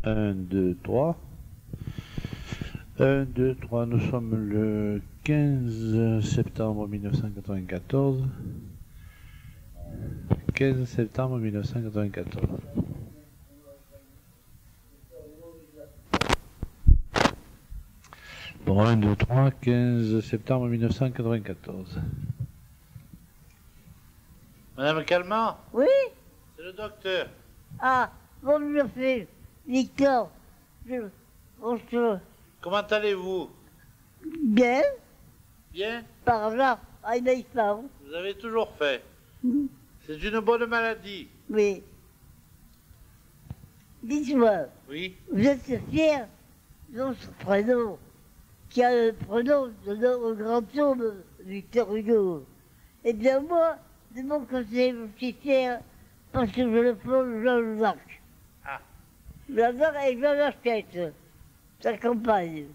1, 2, 3. 1, 2, 3, nous sommes le 15 septembre 1994. 15 septembre 1994. Bon, 1, 2, 3, 15 septembre 1994. Madame Calment, Oui? c'est le docteur. Ah, bonjour, c'est Victor. Bonjour. Comment allez-vous? Bien? Bien? Par hasard, à une femme. Vous avez toujours fait. C'est une bonne maladie. Oui. Dites-moi, Oui. vous êtes fier de votre prénom, qui a le prénom de notre grand homme, Victor Hugo. Eh bien, moi, de mon côté, je suis fier parce que je le prends Jean-Jacques. Ah. Jean-Jacques et Jean-Jacques, sa compagne.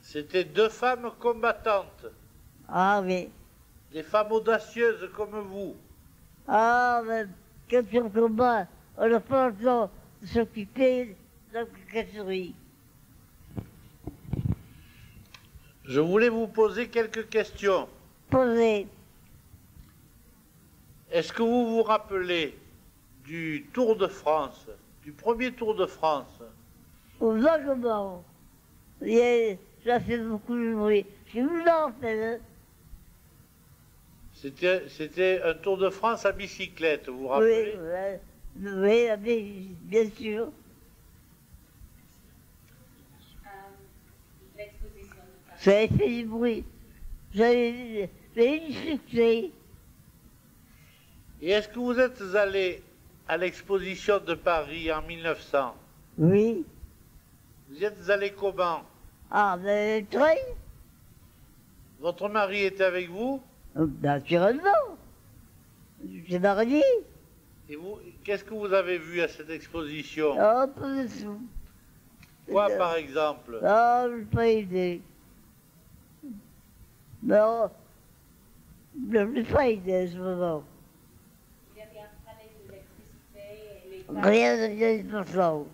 C'était deux femmes combattantes. Ah oui. Des femmes audacieuses comme vous. Ah, mais quand on combat, on n'a pas le temps de s'occuper de la catégorie. Je voulais vous poser quelques questions. Posez. Est-ce que vous vous rappelez du Tour de France, du premier Tour de France? Au vaguement. Ça fait beaucoup de bruit. Je vous en fais. C'était un Tour de France à bicyclette, vous vous Oui, rappelez? oui, bien sûr. Ça avait fait du bruit. J'avais eu du succès. Et est-ce que vous êtes allé à l'exposition de Paris en 1900? Oui. Vous y êtes allé comment? Ah, mais très. Votre mari était avec vous? Naturellement. J'ai marié. Et vous, qu'est-ce que vous avez vu à cette exposition? Oh, pas de tout. Quoi, par exemple? Ah, je n'ai pas idée. Non, je n'ai pas idée à ce moment. Il y avait un palais de l'électricité. Rien de bien important.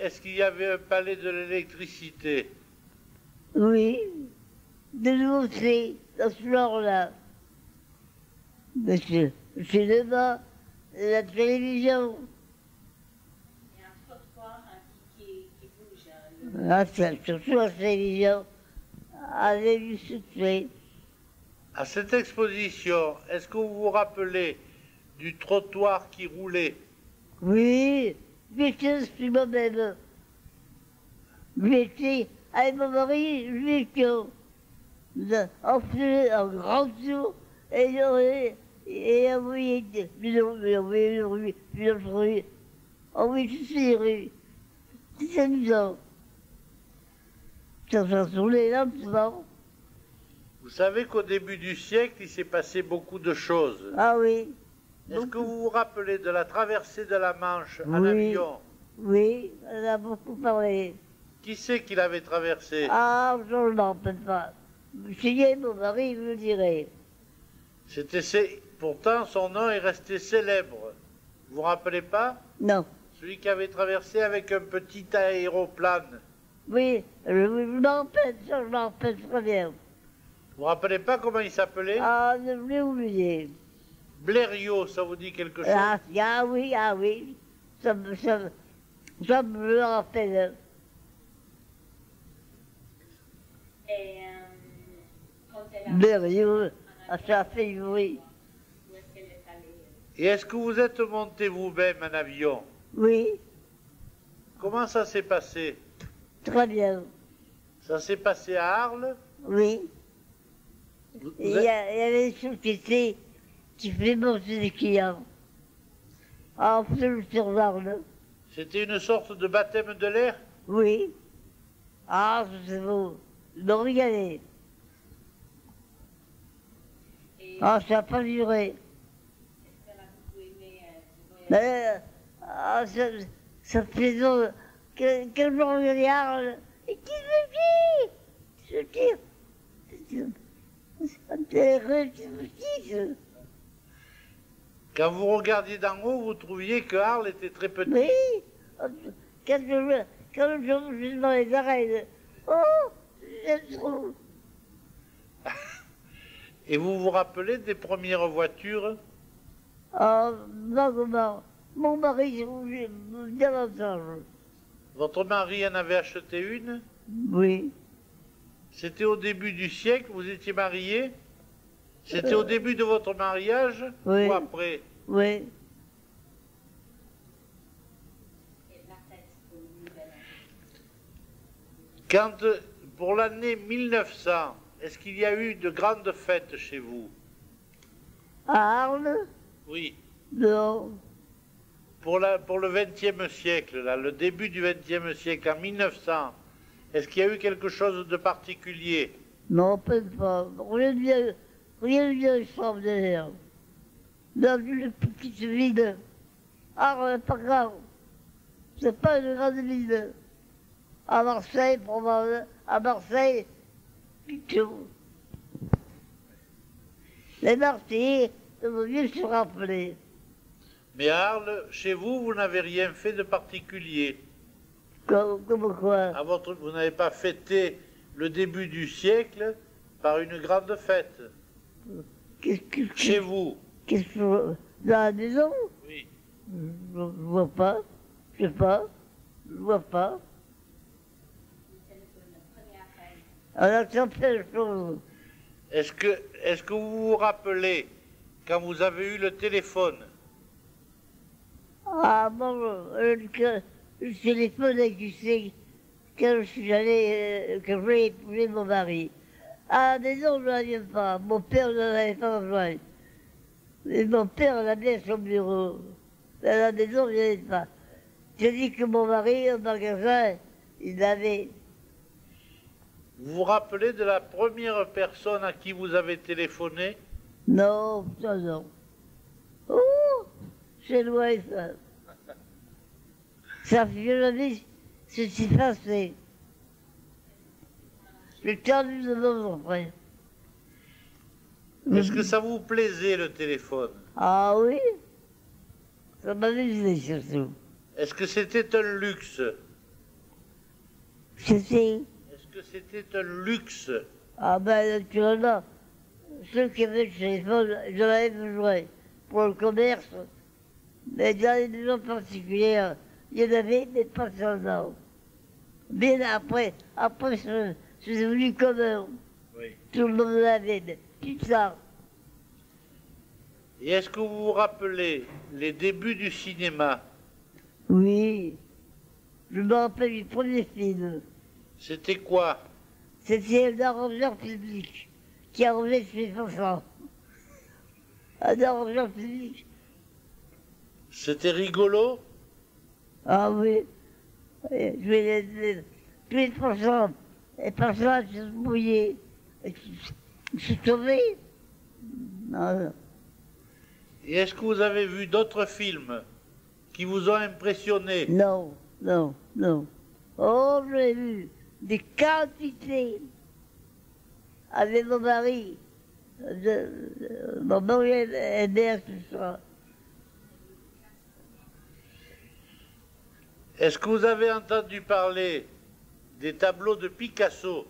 Est-ce qu'il y avait un palais de l'électricité? Oui, de nouveautés dans ce genre-là. Monsieur, le cinéma, la télévision. Il y a un trottoir qui bouge. Ah, surtout la télévision avait du succès. À cette exposition, est-ce que vous vous rappelez du trottoir qui roulait? Oui, j'étais sur moi-même. J'étais avec mon mari, j'étais on faisait un grand tour et on voyait plusieurs rues. On voyait toutes les rues. C'était amusant. Ça tournait lentement. Vous savez qu'au début du siècle, il s'est passé beaucoup de choses. Ah oui. Est-ce que vous vous rappelez de la traversée de la Manche en Oui. avion? Oui, on a beaucoup parlé. Qui c'est qui l'avait traversée? Ah, je ne m'en rappelle pas. Monsieur mon mari, il me dirait. Pourtant, son nom est resté célèbre. Vous vous rappelez pas? Non. Celui qui avait traversé avec un petit aéroplane. Oui, je m'en rappelle très bien. Vous vous rappelez pas comment il s'appelait? Ah, je l'ai oublié. Blériot, ça vous dit quelque chose? Ah oui. Ça me rappelle. Et quand elle a... Berriot, ça fait du bruit. Où est-ce qu'elle est allée? Et est-ce que vous êtes monté vous-même en avion? Oui, Comment ça s'est passé? très bien. Ça s'est passé à Arles? Oui. Vous Il y avait une société qui fait monter des clients. Ah, on fait le sur-l'arme. C'était une sorte de baptême de l'air? Oui. Ah, c'est beau. Ils m'ont régalé. Et Ah, ça n'a pas duré. est-ce qu'elle a beaucoup aimé ce voyage? Mais, ça fait donc que je regarde. Et qui me dit? Je dis, c'est Quand vous regardiez d'en haut, vous trouviez que Arles était très petit. oui, quand je suis dans les arènes, oh, j'aime trop. Et vous vous rappelez des premières voitures? Ah, vaguement. Mon mari, j'ai davantage. Votre mari en avait acheté une? Oui. C'était au début du siècle, vous étiez mariés? C'était au début de votre mariage oui. ou après? Oui. Et la fête pour le nouvel an. Quand, pour l'année 1900, est-ce qu'il y a eu de grandes fêtes chez vous? À Arles? Oui. Non. Pour le XXe siècle, là, le début du XXe siècle, en 1900, est-ce qu'il y a eu quelque chose de particulier? Non, peut-être pas. Rien de bien extraordinaire. Dans une petite ville. Arles, pas grave. C'est pas une grande ville. À Marseille, probablement. À Marseille, plutôt. Les Marseillais doivent mieux se rappeler. Mais à Arles, chez vous, vous n'avez rien fait de particulier. Comme quoi? Vous n'avez pas fêté le début du siècle par une grande fête. Chez vous? Qu'est-ce que dans la maison? Oui. Je vois pas. Je sais pas. Je vois pas. Le téléphone, le premier appel. On attend plein de choses. Est-ce que vous vous rappelez quand vous avez eu le téléphone? Ah bon, le téléphone, tu sais, quand je suis allé, quand j'ai épousé mon mari. À la maison, je n'en avais pas. Mon père n'en avait pas besoin. Mais mon père en avait à son bureau. Mais à la maison, je n'en avais pas. Je dis que mon mari, au magasin, il avait. Vous vous rappelez de la première personne à qui vous avez téléphoné? Non, ça non. Oh, c'est loin ça. Ça fait jamais ce qui s'est passé. J'ai perdu de mon après. Est-ce que ça vous plaisait le téléphone? Ah oui, ça m'amusait surtout. Est-ce que c'était un luxe? C'était, Est-ce que c'était un luxe? ah ben naturellement, ceux qui avaient le téléphone, j'en avais besoin pour le commerce, mais dans les maisons particulières, il y en avait, mais pas seulement. Bien après, c'est devenu commun. Oui. Tout le monde l'avait, mais tout ça. Et est-ce que vous vous rappelez les débuts du cinéma? Oui, je me rappelle du premier film. C'était quoi? C'était un arrangeur public qui arrangeait ses enfants. Un arrangeur public. C'était rigolo? Ah oui, je vais tous les personnes, se mouillaient, se sauvaient. Non, Et est-ce que vous avez vu d'autres films qui vous ont impressionné? non, non, non. Oh, j'ai vu des quantités avec mon mari. Mon mari aimait tout ça. Est-ce que vous avez entendu parler des tableaux de Picasso?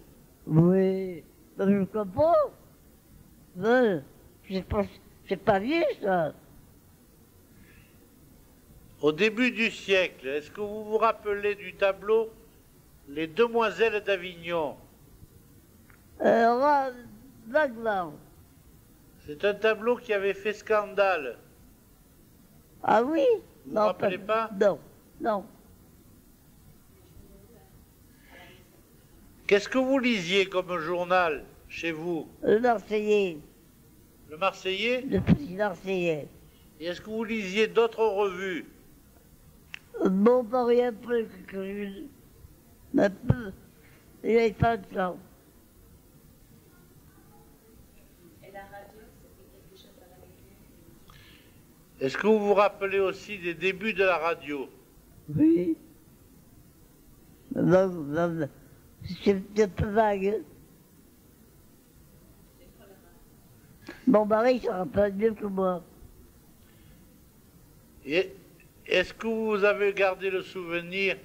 Oui, ben, je comprends. Ben, c'est pas vieux ça. Au début du siècle, est-ce que vous vous rappelez du tableau Les Demoiselles d'Avignon? Vaguement. C'est un tableau qui avait fait scandale. Ah oui? Vous vous rappelez pas? Non, non. Qu'est-ce que vous lisiez comme journal chez vous? Le Marseillais, Le Marseillais? le petit Marseillais. Et est-ce que vous lisiez d'autres revues? Bon, mari un peu quelque chose. Un peu. Il n'avait pas de temps. Et la radio, c'était quelque chose à la maison. Est-ce que vous vous rappelez aussi des débuts de la radio? Oui. Non, c'est un peu vague. Mon mari se rappelle mieux que moi. Et Est-ce que vous avez gardé le souvenir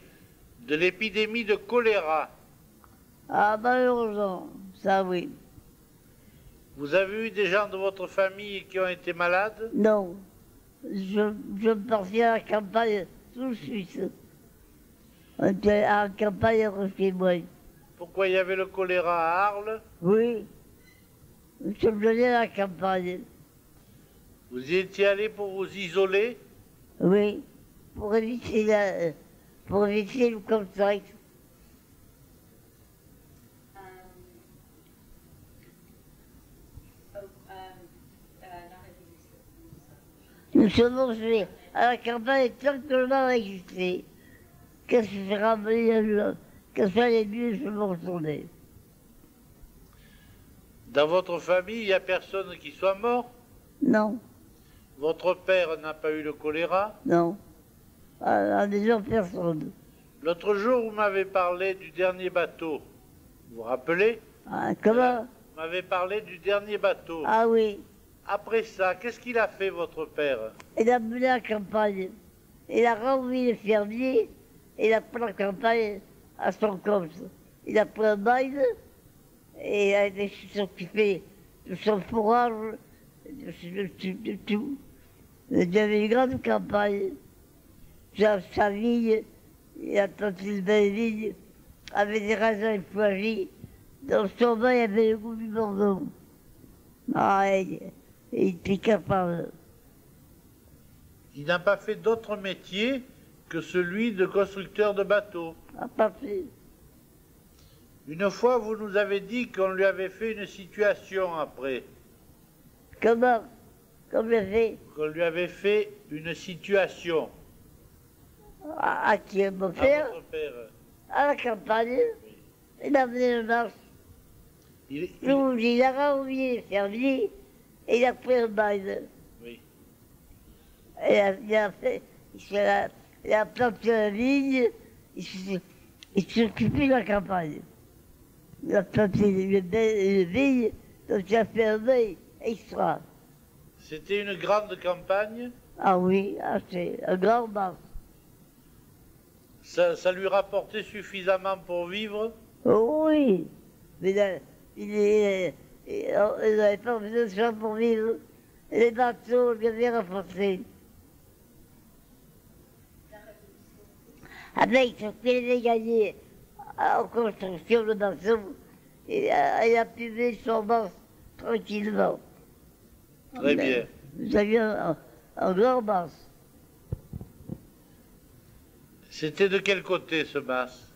de l'épidémie de choléra? Ah, malheureusement, ça oui. Vous avez eu des gens de votre famille qui ont été malades? Non. Je partais à la campagne tout de suite. On était à la campagne chez moi. Pourquoi il y avait le choléra à Arles? Oui. Je me donnais à la campagne. Vous y étiez allé pour vous isoler? Oui. Pour éviter le contact. Nous sommes mangés à la campagne tant que le mal existait. Qu'est-ce que je ramenais que ça allait mieux, je m'en retournais. Dans votre famille, il n'y a personne qui soit mort? Non, Votre père n'a pas eu le choléra? non. À des gens, personne. L'autre jour, vous m'avez parlé du dernier bateau. Vous vous rappelez? Ah, comment? Vous m'avez parlé du dernier bateau. Ah oui. Après ça, qu'est-ce qu'il a fait, votre père? Il a mené la campagne. Il a renvoyé le fermier. Il a pris la campagne à son compte. Il a pris un bail et il a été s'occuper de son fourrage, de tout. Il y avait une grande campagne. Sa vigne, il a planté une belle vigne avec des raisins et fourragers. Dans son bain, il y avait le goût du Bordeaux. Ah, il était capable. Il n'a pas fait d'autre métier que celui de constructeur de bateaux. À partir. Une fois, vous nous avez dit qu'on lui avait fait une situation après. Comment? Comme je fais Qu'on lui avait fait une situation à qui mon à père, votre père. à la campagne, il a mené le marche. Il- Il a renvoyé le fermier et il a pris un bail. oui. Il a planté la vigne, il s'est occupé de la campagne. Il a planté une belle vigne, donc il a fait un bail extra. C'était une grande campagne. Ah oui, ah, c'est un grand marche. Ça lui rapportait suffisamment pour vivre. Oh oui, mais il n'avait pas besoin de ça pour vivre. Les bateaux lui avaient rapporté. Après, il avait gagné en construction de bateau. Il a pu mettre son basse tranquillement. Très bien. Nous avions un grand basse. C'était de quel côté ce mas?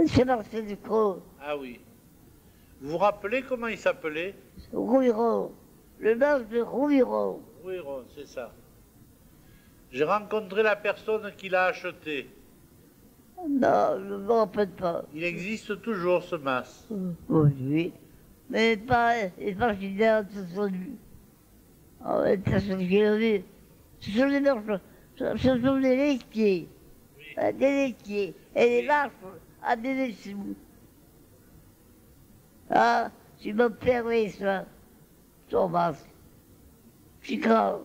C'est Marcel Ducrot, Ah oui. Vous vous rappelez comment il s'appelait? Rouilleron. Le basse de Rouilleron. Oui, Ron, c'est ça. J'ai rencontré la personne qui l'a acheté. Non, je ne me rappelle pas. Il existe toujours ce mas. Oui, mais pas fidèle de son lui. Ah ouais, personne qui l'a vu. Ce sont des marches, ce sont des laitiers. Des laitiers. Et les marches à des sous. Ah, tu m'as permis ça, ton masque. Je suis grave.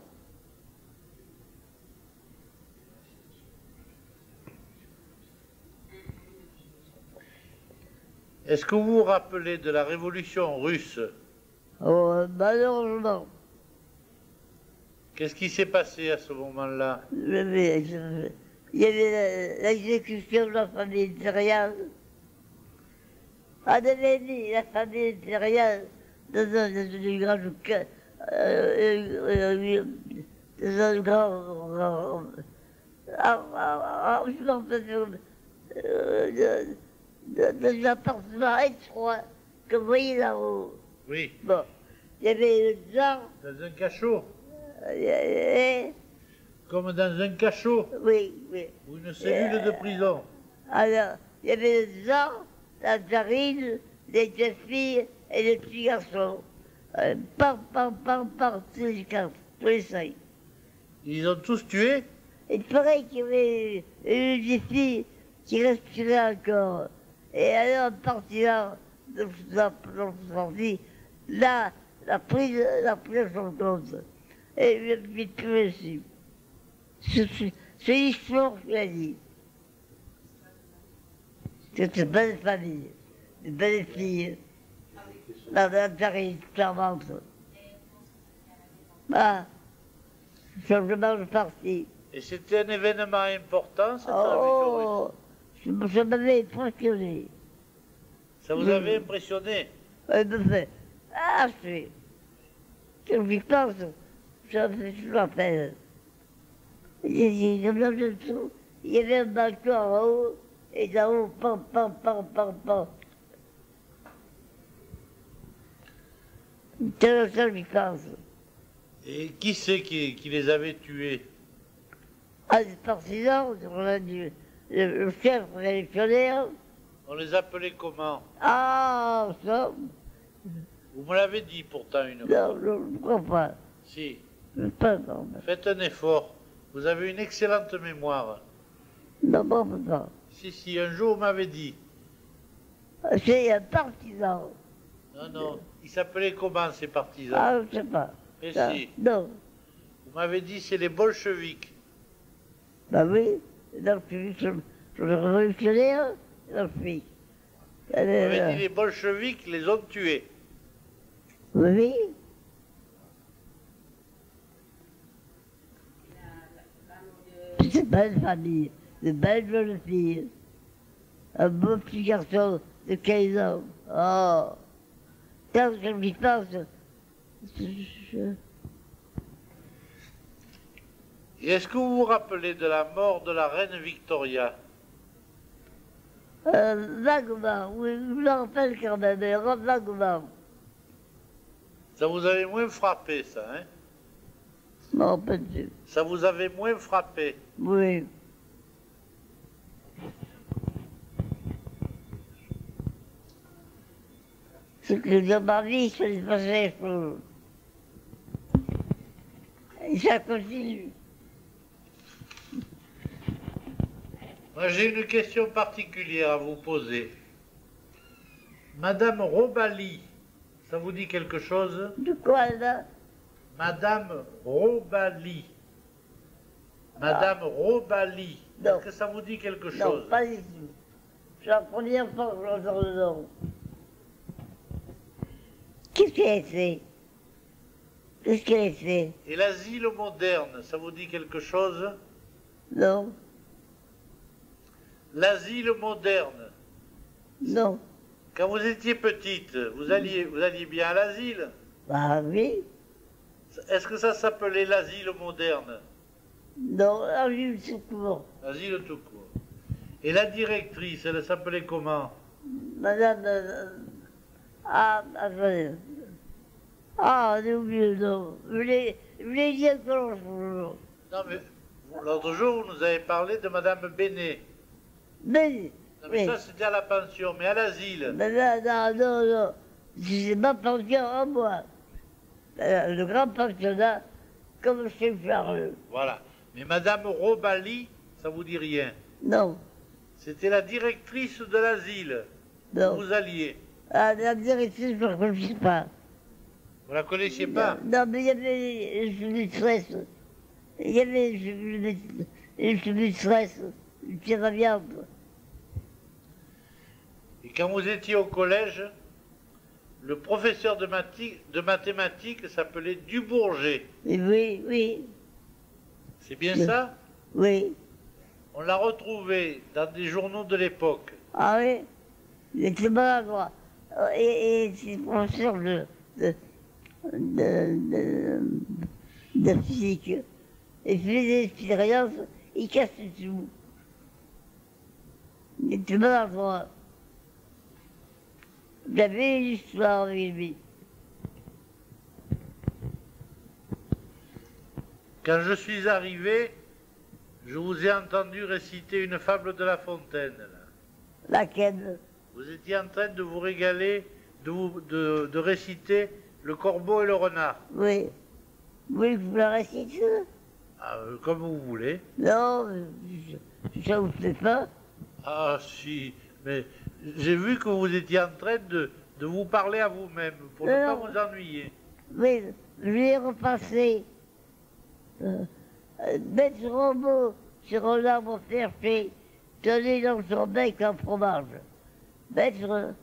Est-ce que vous vous rappelez de la révolution russe? Oh, malheureusement, Qu'est-ce qui s'est passé à ce moment-là? il y avait l'exécution de la famille impériale. On avait mis la famille impériale dans un grand je m'en dans un appartement étroit que vous voyez là-haut. Oui, Bon, il y avait le genre, dans un cachot. oui, Comme dans un cachot oui. ou une cellule de prison. Alors, il y avait le genre, la jarine, les deux filles et les petits garçons. Par, tous les cinq. Ils ont tous tué? Il paraît qu'il y avait une des filles qui respirait encore. Et alors, parti là, donc sorti, là, la prise à son compte. Et je ne plus réussi. C'est l'histoire qui l'a dit. C'est une belle famille, une belle fille. La tarif charmante. Ah, changement de parti. Et c'était un événement important, cette révolution russe. Oh, ça m'avait impressionné. Ça vous avait impressionné? Elle me fait, ah, quand j'y pense, ça me fait toujours peine. Il y avait un balcon en haut, et d'en haut, pam, pam, pam, pam, pam. C'est ça que j'y pense. Et qui c'est qui les avait tués? Ah, les partisans, le chef révolutionnaire. On les appelait comment? Ah, ça, Vous me l'avez dit pourtant une fois. non, je ne crois pas. Si. Je ne pas, non. Faites un effort. Vous avez une excellente mémoire. Non, pas. Si, un jour vous m'avez dit. C'est un partisan. Non, ils s'appelaient comment ces partisans? Ah, je ne sais pas. Mais Ça, si. non. Vous m'avez dit c'est les bolcheviks. Bah oui, donc sur le révolutionnaire, donc oui. Vous m'avez dit les bolcheviks les ont tués. Oui, c'est une belle famille, de belles jeunes filles. Un beau petit garçon de 15 ans. Oh, quand je m'y pense, Et est-ce que vous vous rappelez de la mort de la reine Victoria? vaguement, oui, je me rappelle quand même, mais vaguement. Ça vous avait moins frappé, ça, hein? Je me rappelle plus. Ça vous avait moins frappé. Oui. Ce que dans ma vie, je ne faisais pas. Et ça continue. Moi, j'ai une question particulière à vous poser. Madame Robali, ça vous dit quelque chose? De quoi, là? Madame Robali. Madame Robali. Non. Est-ce que ça vous dit quelque Non, chose? pas du tout. C'est la première fois que j'entends le nom. Qu'est-ce qu'elle a fait? Qu'est-ce qu'elle a fait? Et l'asile moderne, ça vous dit quelque chose? Non, L'asile moderne. non. Quand vous étiez petite, vous alliez bien à l'asile? Bah oui. Est-ce que ça s'appelait l'asile moderne? Non, j'ai eu le secours. L'asile tout court. Et la directrice, elle s'appelait comment? Madame. Ah, attendez. Ah, j'ai oublié le nom. Je l'ai dit encore jour. Non, mais l'autre jour, vous nous avez parlé de Madame Bénet. Mais, Non, mais oui. ça, c'était à la pension, mais à l'asile. Mais là, non. C'est ma pension à moi. Le grand pensionnat, comme chez Charles. Voilà. Mais Madame Robali, ça vous dit rien. Non, C'était la directrice de l'asile. non. Vous alliez. Ah, la directrice, je ne connais pas. Vous la connaissiez pas? Non, mais il y avait une maîtresse. Il y avait une maîtresse, une pierre à viande. Et quand vous étiez au collège, le professeur de mathématiques s'appelait Dubourget. Et oui, oui, C'est bien ça? oui. On l'a retrouvé dans des journaux de l'époque. Ah oui, il était maladroit. Et c'est professeur de physique. Il faisait des expériences, il cassait tout. Il était maladroit. J'avais une histoire avec lui. Quand je suis arrivé, je vous ai entendu réciter une fable de La Fontaine. Là. Laquelle? Vous étiez en train de vous régaler, de réciter Le Corbeau et le Renard. Oui. Oui, vous la récitez? Comme vous voulez. Non, ça vous plaît pas? Ah si, mais j'ai vu que vous étiez en train de vous parler à vous-même pour ne pas Non. vous ennuyer. Oui, je vais repasser. Bête robot, sur un arbre perché, tenait dans son bec un fromage. Maître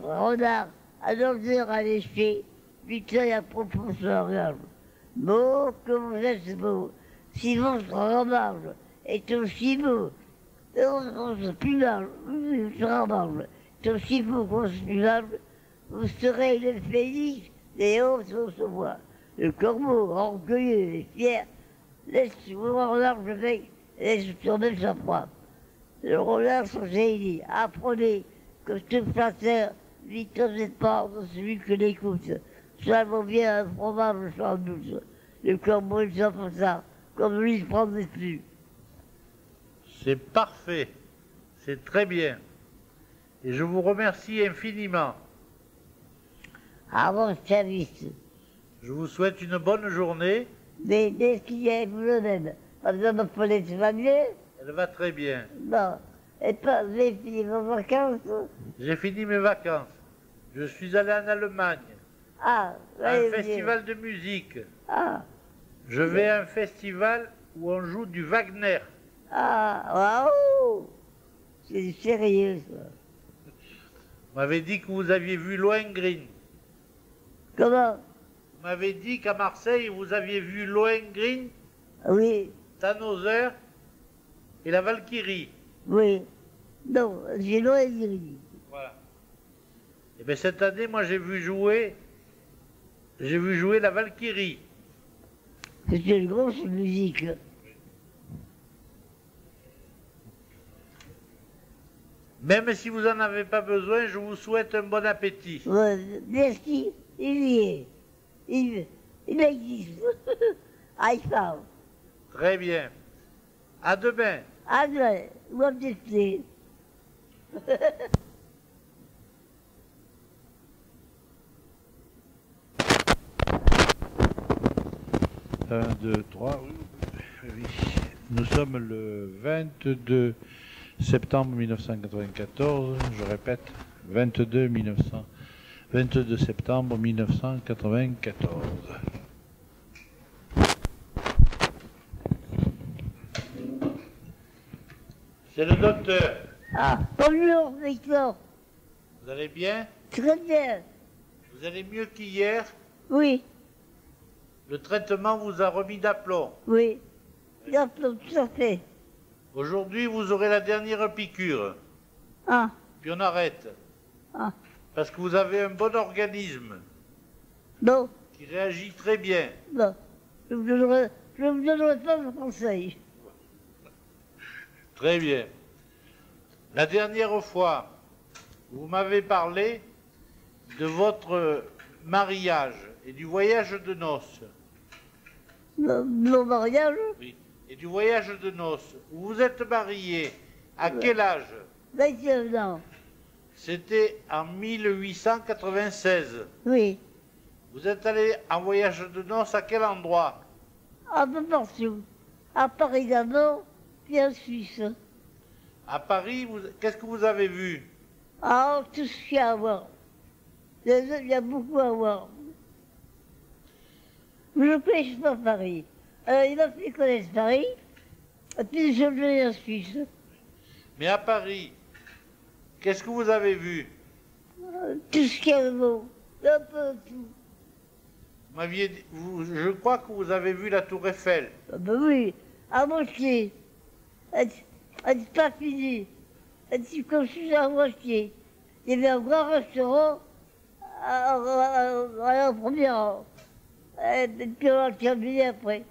renard, à 2 heures à lécher, lui tient à propos sur la gorge. Beau que vous êtes beau, si votre ramage est aussi beau, qu'on se plumage, est aussi beau qu'on se plumage, vous serez le phénix des hautes se voit. Le corbeau, orgueilleux et fier, laisse vous en large bec, laisse tomber sa proie. Le renard son génie, apprenez que tout flatteur vit aux pas de celui que l'écoute. Ça vaut bien un fromage sans doute. Le corbeau il s'en fait ça, comme lui il prend des plus. C'est parfait. C'est très bien. Et je vous remercie infiniment. À votre service. Je vous souhaite une bonne journée. Mais est-ce qu'il y a vous le même? Madame Paulette va mieux? Elle va très bien. Non. Et pas, vous avez fini vos vacances? J'ai fini mes vacances. Je suis allé en Allemagne. Ah, À un oui, festival de musique. Ah, Je vais à un festival où on joue du Wagner. ah, waouh! C'est sérieux, ça. Vous m'avez dit que vous aviez vu Lohengrin. Comment? Vous m'avez dit qu'à Marseille, vous aviez vu Lohengrin, Oui, Tannhäuser et la Valkyrie. oui. Non, j'ai loin dit. Voilà. Et bien cette année, moi j'ai vu jouer la Valkyrie. C'est une grosse musique. Même si vous n'en avez pas besoin, je vous souhaite un bon appétit. Ouais, merci, il y est. Il existe. Ah, il parle. Très bien. À demain. Ah, ouais, moi, je sais. 1, 2, 3. Oui. Nous sommes le 22 septembre 1994. Je répète, 22 septembre 1994. C'est le docteur. Ah, bonjour, Victor. Vous allez bien? Très bien. Vous allez mieux qu'hier? Oui, Le traitement vous a remis d'aplomb. oui. Là, tout à fait. Aujourd'hui, vous aurez la dernière piqûre. Ah, Puis on arrête. ah. Parce que vous avez un bon organisme Non, qui réagit très bien. non. Je ne vous donnerai pas de conseils. Très bien. La dernière fois, vous m'avez parlé de votre mariage et du voyage de noces. Mon mariage, Oui. Et du voyage de noces. Vous vous êtes marié à quel âge? 21 ans. C'était en 1896. Oui, Vous êtes allé en voyage de noces à quel endroit? un peu partout. À Paris d'abord, puis en Suisse. À Paris, qu'est-ce que vous avez vu? Ah, tout ce qu'il y a à voir. Il y a beaucoup à voir. Je ne connais pas Paris. Alors, il m'a fait connaître Paris, et puis je vais en Suisse. Mais à Paris, qu'est-ce que vous avez vu? Tout ce qu'il y a de beau. Un peu tout. Je crois que vous avez vu la Tour Eiffel. Ah ben oui, à moitié. Elle n'est pas finie. Elle s'est construite à moitié. Il y avait un grand restaurant à la première rang. Et puis on a terminé après.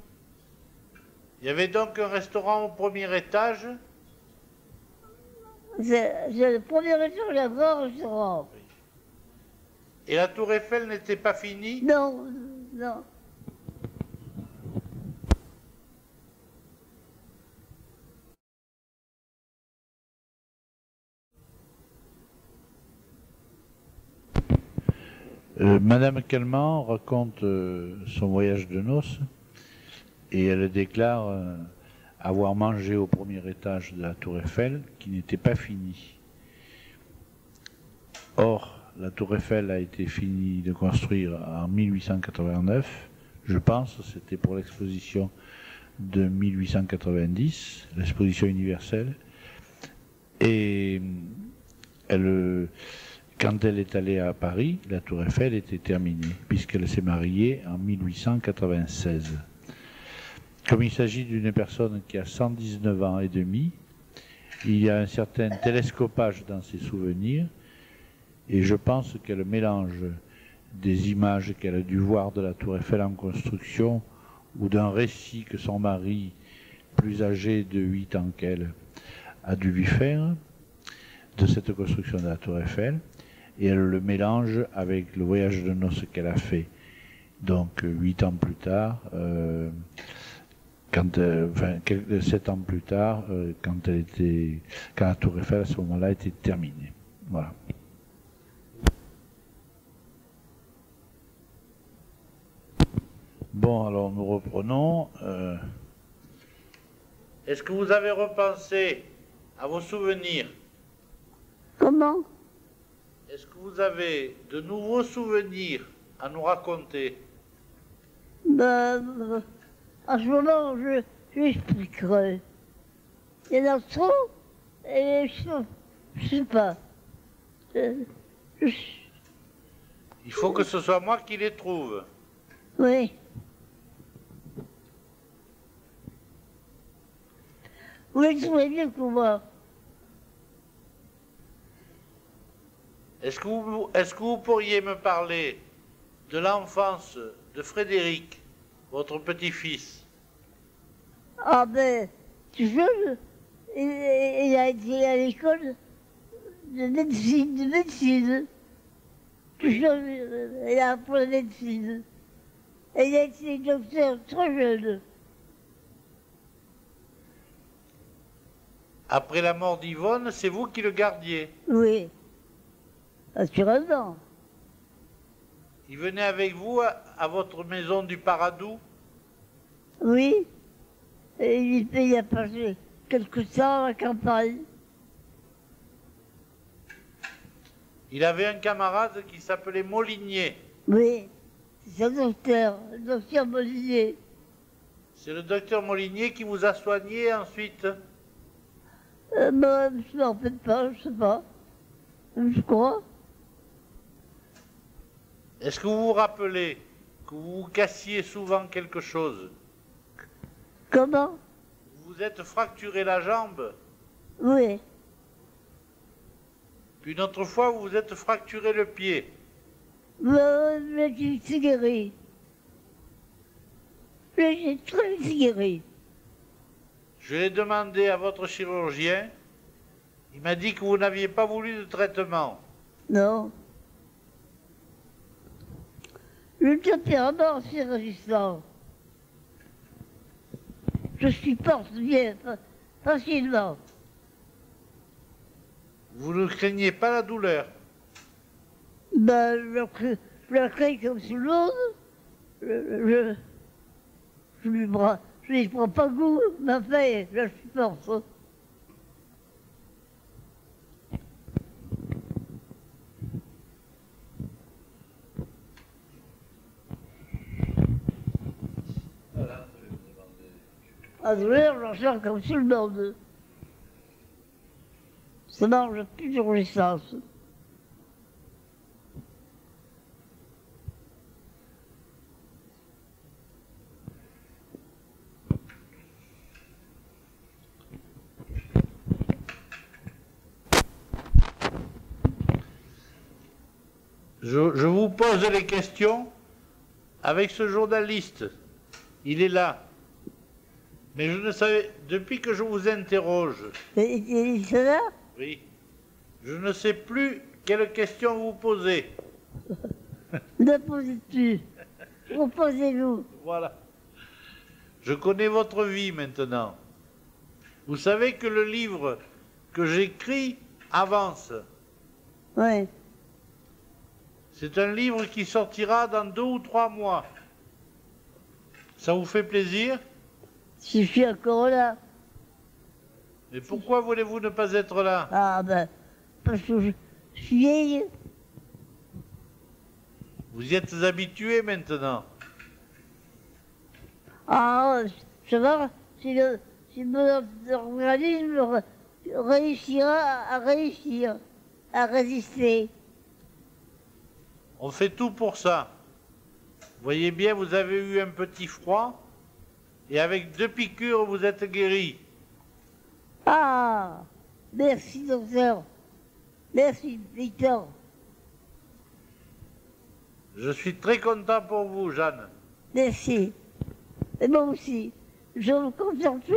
Il y avait donc un restaurant au premier étage. C'est le premier restaurant, le grand restaurant. Et la Tour Eiffel n'était pas finie. Non, non. Madame Calment raconte son voyage de noces et elle déclare avoir mangé au premier étage de la Tour Eiffel qui n'était pas fini. Or, la Tour Eiffel a été finie de construire en 1889, je pense, c'était pour l'exposition de 1890, l'exposition universelle. Et quand elle est allée à Paris, la Tour Eiffel était terminée, puisqu'elle s'est mariée en 1896. Comme il s'agit d'une personne qui a 119 ans et demi, il y a un certain télescopage dans ses souvenirs, et je pense qu'elle mélange des images qu'elle a dû voir de la Tour Eiffel en construction, ou d'un récit que son mari, plus âgé de 8 ans qu'elle, a dû lui faire, de cette construction de la Tour Eiffel, et elle le mélange avec le voyage de noces qu'elle a fait, donc 8 ans plus tard, 7 ans plus tard, quand la Tour Eiffel à ce moment-là était terminée. Voilà. Bon, alors nous reprenons. Est-ce que vous avez repensé à vos souvenirs? Comment? Est-ce que vous avez de nouveaux souvenirs à nous raconter? Ben, en ce moment, je expliquerai. Il y en a trop, et je sais pas. Il faut que ce soit moi qui les trouve. Oui. Vous les trouvez mieux que moi. Est-ce que vous pourriez me parler de l'enfance de Frédéric, votre petit-fils? Ah ben, tout jeune, il a été à l'école de médecine. Tout jeune, il a appris la médecine. Et il a été docteur trop jeune. Après la mort d'Yvonne, c'est vous qui le gardiez. Oui, assurément. Il venait avec vous à votre maison du Paradou? Oui, et il a passé quelque temps à la campagne. Il avait un camarade qui s'appelait Molinier. Oui, c'est un docteur Molinier. C'est le docteur Molinier qui vous a soigné ensuite? Ben, je m'en rappelle pas, je sais pas. Je crois. Est-ce que vous vous rappelez que vous vous cassiez souvent quelque chose? Comment? Vous vous êtes fracturé la jambe, Oui. puis une autre fois vous vous êtes fracturé le pied. Mais j'ai guéri. J'ai très guéri. Je l'ai demandé à votre chirurgien. Il m'a dit que vous n'aviez pas voulu de traitement. Non. Le tempérament, c'est résistant. Je supporte bien, facilement. Vous ne craignez pas la douleur? Ben, je la crains comme tout le monde. Je n'y prends pas goût, mais enfin, je la supporte. La douleur, j'en sens comme tout le monde. Ça marche plus de résistance. Je vous pose les questions avec ce journaliste. Il est là. Mais je ne savais, depuis que je vous interroge, Et cela, oui, je ne sais plus quelle question vous posez. ne posez plus. Reposez-vous. Voilà. Je connais votre vie maintenant. Vous savez que le livre que j'écris avance. Oui. C'est un livre qui sortira dans 2 ou 3 mois. Ça vous fait plaisir? Je suis encore là. Mais pourquoi voulez-vous ne pas être là? Ah ben, parce que je suis vieille. Vous y êtes habitué maintenant. Ah, savoir si mon organisme réussira à résister. On fait tout pour ça. Vous voyez bien, vous avez eu un petit froid, et avec 2 piqûres, vous êtes guéri. Ah, merci docteur. Merci Victor. Je suis très content pour vous, Jeanne. Merci. Et moi aussi. Je me concentre.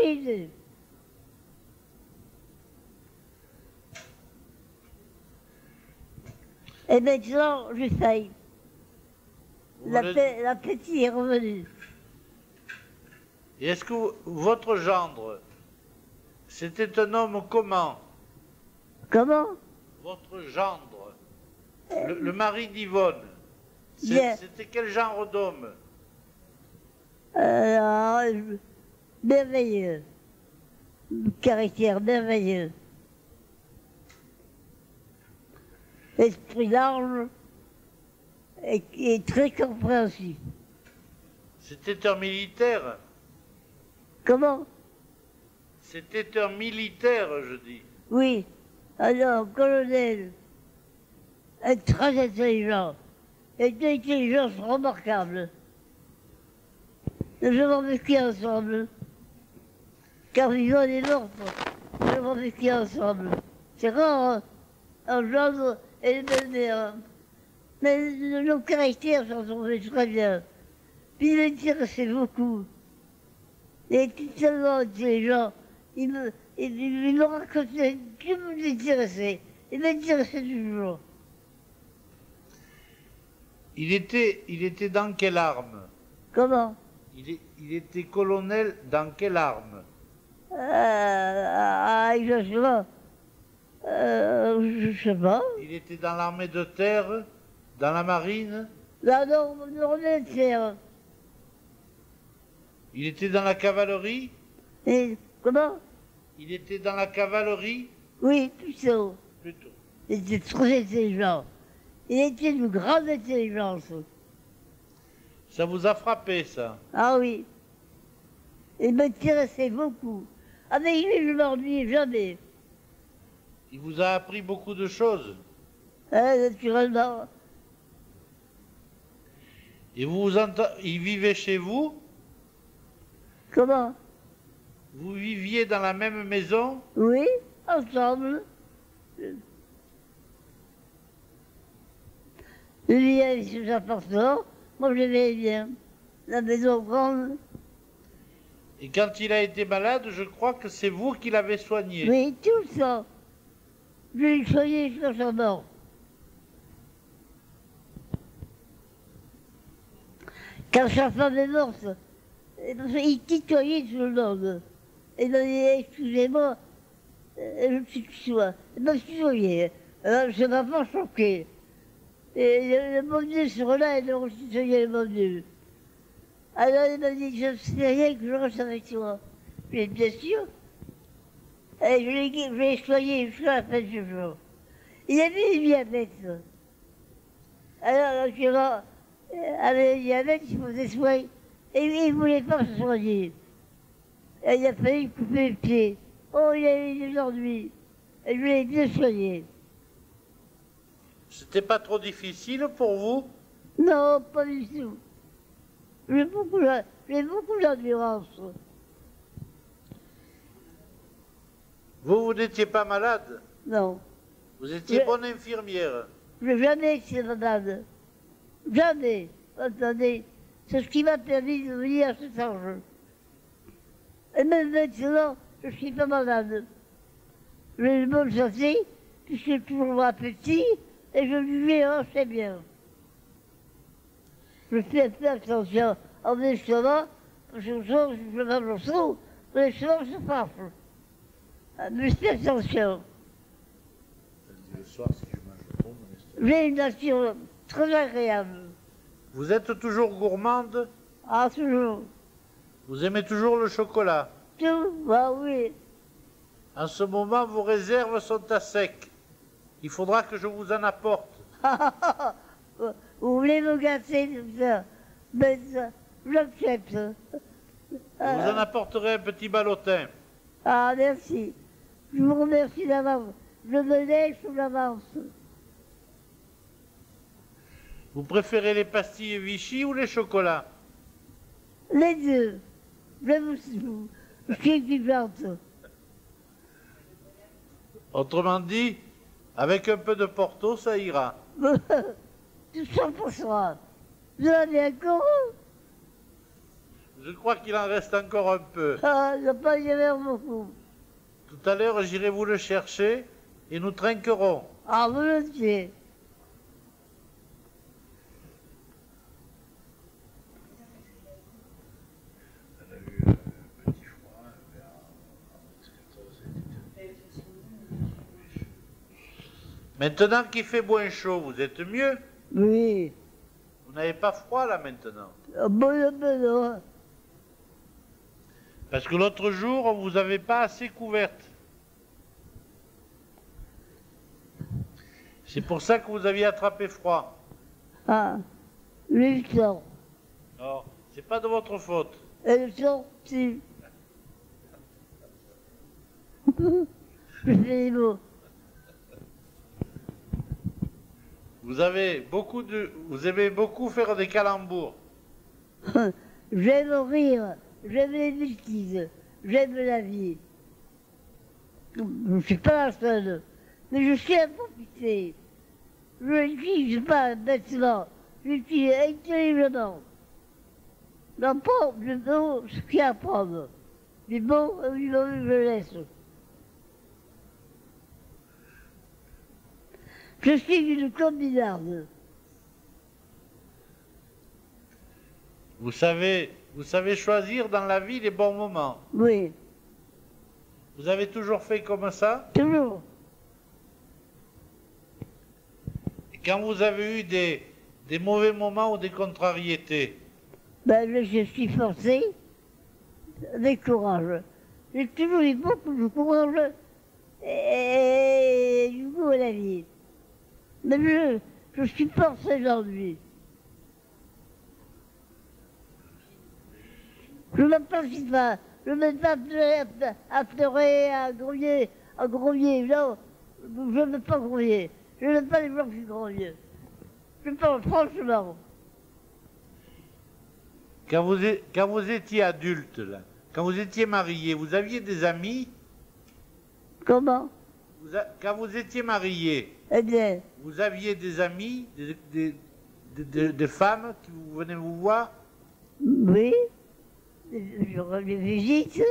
Et maintenant, j'essaye. L'appétit est revenu. Et est-ce que votre gendre, c'était un homme comment? Comment? Votre gendre, le mari d'Yvonne, Bien. c'était quel genre d'homme? Merveilleux. Caractère merveilleux. Esprit large et très compréhensif. C'était un militaire? Comment? C'était un militaire, je dis. Oui. Alors, colonel, très intelligent, et d'une intelligence remarquable. Nous avons vécu ensemble. Car Yvonne est morte. Nous avons vécu ensemble. C'est rare, hein, un gendre et une belle-mère. Mais nos caractères s'en trouvaient très bien. Puis il m'intéressait beaucoup. Il était tellement intelligent. Il me racontait tout m'intéressait. Il m'intéressait toujours. Il était dans quelle arme? Comment? Il était colonel dans quelle arme? Exactement. Je sais pas. Il était dans l'armée de terre, dans la marine? Non, de terre. Il était dans la cavalerie? Et comment? Il était dans la cavalerie? Oui, plutôt. Plutôt. Il était très intelligent. Il était d'une grande intelligence. Ça vous a frappé, ça? Ah oui. Il m'intéressait beaucoup. Avec lui, je m'ennuyais jamais. Il vous a appris beaucoup de choses? Naturellement. Et il vivait chez vous? Comment? Vous viviez dans la même maison? Oui, ensemble. Lui avait ses appartements, moi je l'aimais bien. La maison grande. Et quand il a été malade, je crois que c'est vous qui l'avez soigné. Oui, tout ça. Je l'ai soigné jusqu'à sa mort. Quand sa femme est morte, il titoyait tout le monde. Il m'a dit, excusez-moi, je suis tutoie. Il m'a tutoyé. Alors, ça m'a pas choqué. Et le bon Dieu sur là, il a restitué le bon Dieu. Alors il m'a dit, je sais rien que je reste avec toi. J'ai dit, bien sûr. Et je l'ai soigné jusqu'à la fin de ce jour. Il avait le diabète. Alors, naturellement, avec le diabète, il faut des soins. Et il ne voulait pas se soigner. Et il a fallu couper le pied. Oh, il a eu des ennuis. Et je l'ai bien soigné. C'était pas trop difficile pour vous? Non, pas du tout. J'ai beaucoup d'endurance. Vous n'étiez pas malade? Non. Vous étiez bonne infirmière? Je n'ai jamais été malade. Jamais. Attendez, c'est ce qui m'a permis de venir à cet âge. Et même maintenant, je ne suis pas malade. J'ai une bonne santé, puis je suis toujours appétit, et je vivais assez bien. Je fais un peu attention à mon estomac, parce que je mange trop, mon estomac se fâche. Mais je fais attention. Le soir, si je mange trop, mon estomac. J'ai une nature très agréable. Vous êtes toujours gourmande? Ah, toujours. Vous aimez toujours le chocolat? Tout, bah oui. En ce moment, vos réserves sont à sec. Il faudra que je vous en apporte. Vous voulez me gâter comme ça? Ben ça, j'accepte. Je vous en apporterai un petit ballotin. Ah, merci. Je vous remercie d'avance. Je me lèche d'avance. Vous préférez les pastilles Vichy ou les chocolats? Les deux. Je suis vivante. Autrement dit, avec un peu de Porto, ça ira. Tout ça pour soi. Vous en avez encore? Je crois qu'il en reste encore un peu. Ah, il n'y a pas y avoir beaucoup. Tout à l'heure, j'irai vous le chercher et nous trinquerons. Ah, volontiers. Maintenant qu'il fait moins chaud, vous êtes mieux? Oui. Vous n'avez pas froid là maintenant? Ah, bon, non. Parce que l'autre jour, on vous avait pas assez couverte. C'est pour ça que vous aviez attrapé froid. Ah, le sang. Non, c'est pas de votre faute. Et le sang, si. Je fais les mots. Vous aimez beaucoup faire des calembours. J'aime rire, j'aime les bêtises, j'aime la vie. Je ne suis pas la seule, mais je sais en profiter. Je n'utilise pas bêtement, j'utilise intelligemment. J'apprends du bon ce qu'il y a à apprendre. Du bon et du mauvais, je laisse. Je suis une combinarde. Vous savez choisir dans la vie les bons moments. Oui, Vous avez toujours fait comme ça? toujours. Et quand vous avez eu des mauvais moments ou des contrariétés, Ben, je suis forcée avec courage. J'ai toujours eu beaucoup de courage et du coup à la vie. Mais je suis forcée aujourd'hui. Je ne m'applaudis pas. Je ne me mets pas à pleurer, à grouiller, Non, je ne veux pas grouiller. Je n'aime pas les gens qui grouillent. Je parle franchement. quand vous étiez adulte, là, quand vous étiez marié, vous aviez des amis? Comment? Quand vous étiez marié, Eh bien, vous aviez des amis, des femmes qui venaient vous voir? oui. Je les visite.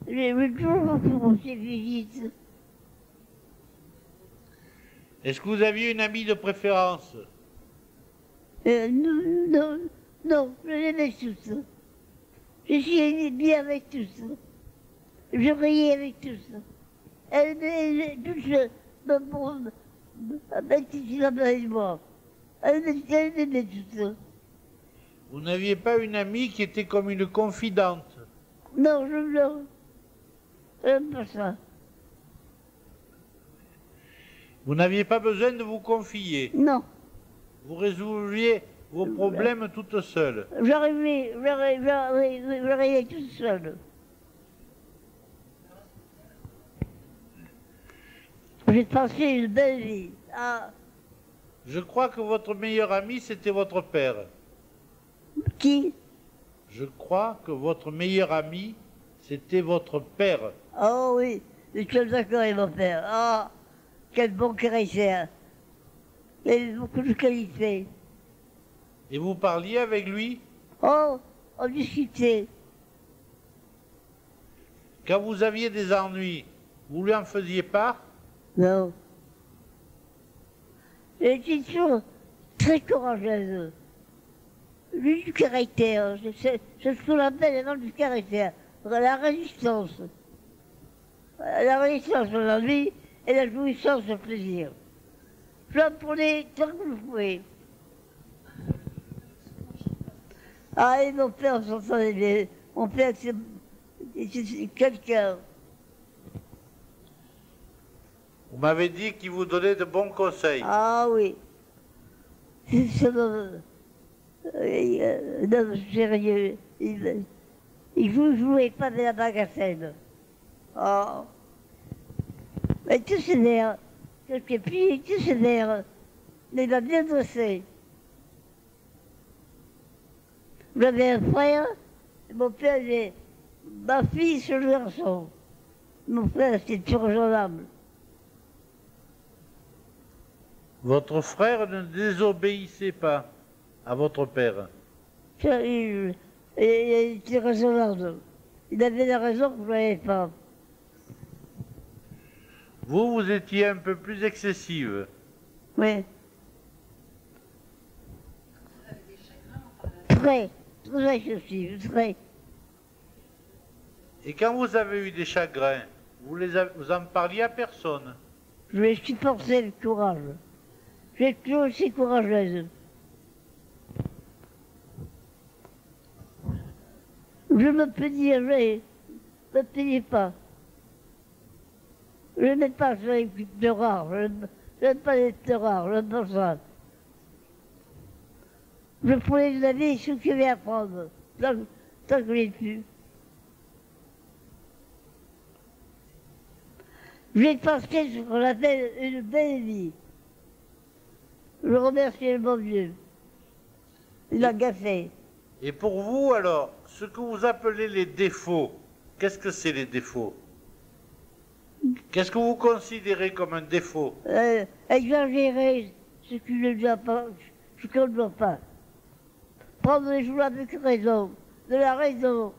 J'ai toujours pour ces visites. Est-ce que vous aviez une amie de préférence? Non, je les aimais tous. Je suis bien avec tous. Je riais avec tous. Elle tous avec moi. Elle m'aimait tous. Vous n'aviez pas une amie qui était comme une confidente? Non, je n'aime pas ça. Vous n'aviez pas besoin de vous confier? Non, Vous résolviez vos problèmes toute seule? j'arrivais toute seule. J'ai passé une belle vie. Ah, Je crois que votre meilleur ami, c'était votre père. qui? Je crois que votre meilleur ami, c'était votre père. Oh oui, je suis d'accord avec mon père. Ah, quel bon caractère. Il avait beaucoup de qualités. Et vous parliez avec lui? Oh, on discutait. Quand vous aviez des ennuis, vous lui en faisiez part? Non. J'étais toujours très courageuse. J'ai du caractère. C'est ce qu'on appelle vraiment du caractère. La résistance. La résistance à l'ennui et la jouissance au plaisir. J'en prenais tant que je pouvais. Ah, et mon père s'entendait bien. Mon père, c'est quelqu'un. Vous m'avez dit qu'il vous donnait de bons conseils. Ah oui. C'est un homme sérieux. Il jouait pas de la bagatelle. Oh. Mais tout sévère. Je sais plus, tout sévère. Mais il m'a bien bossé. J'avais un frère, et mon père avait ma fille sur le garçon. Mon frère, c'était toujours gendarme. Votre frère ne désobéissait pas à votre père. Il était raisonnable. Il avait la raison que je n'avais pas. Vous, vous étiez un peu plus excessive. Oui. Très, très excessive, très. Et quand vous avez eu des chagrins, vous en parliez à personne. Je vais supporter le courage. J'ai toujours aussi courageuse. Je me plaignais pas. Je n'aime pas les de rares, je n'aime pas les de rares, je n'aime pas ça. Je prenais de la vie ce qu'il y avait à prendre, tant que je l'ai pu. J'ai passé ce qu'on appelle une belle vie. Je remercie le bon Dieu. Il a gaffé. Et pour vous, alors, ce que vous appelez les défauts, qu'est-ce que c'est les défauts? Qu'est-ce que vous considérez comme un défaut? Exagérer ce qui ne doit pas, ce qu'on ne doit pas. Prendre les choses avec raison, de la raison.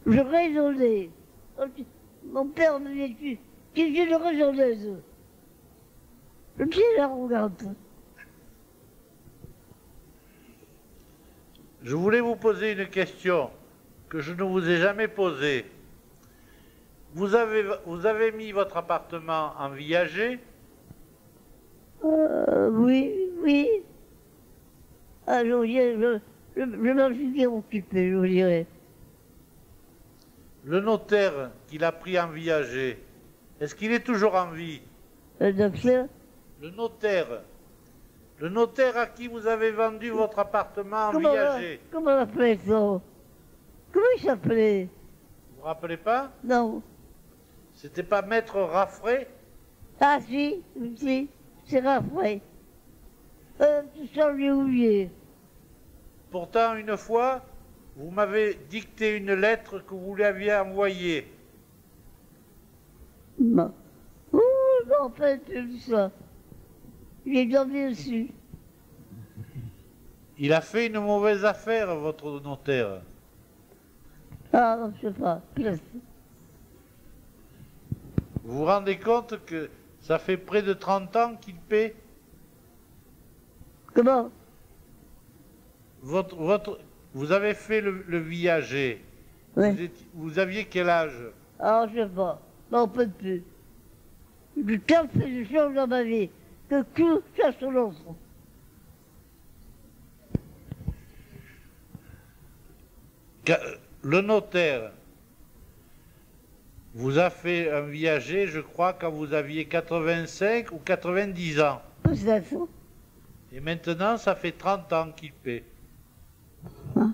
Je raisonnais. Mon père me dit, tu es une raisonneuse. Je suis arrogante. Je voulais vous poser une question que je ne vous ai jamais posée. Vous avez mis votre appartement en viager? Oui, oui. Ah, je m'en suis bien occupé, je vous dirais. Le notaire qu'il a pris en viager, est-ce qu'il est toujours en vie? Le docteur, Le notaire à qui vous avez vendu votre appartement en viager. comment on appelait ça? Comment il s'appelait? Vous vous rappelez pas? Non. C'était pas Maître Raffray? Ah si, c'est Raffray. Tout ça, j'ai oublié. Pourtant, une fois, vous m'avez dicté une lettre que vous lui aviez envoyée. Non. Ouh, non, pas tout ça. J'ai dormi dessus. Il a fait une mauvaise affaire, votre notaire. Ah, non, je sais pas. Vous vous rendez compte que ça fait près de 30 ans qu'il paie? Comment? Vous avez fait le viager. Oui. Vous aviez quel âge? Ah, je sais pas. Non, on peut plus. J'ai tant fait de choses dans ma vie que tout ça se lance. Le notaire vous a fait un viager, je crois, quand vous aviez 85 ou 90 ans. Peut-être. Et maintenant, ça fait 30 ans qu'il paie. Hein?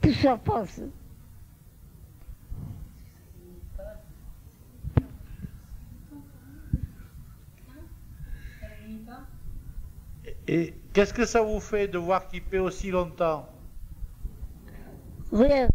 Tout ça passe. Et qu'est-ce que ça vous fait de voir qu'il paie aussi longtemps? Rien.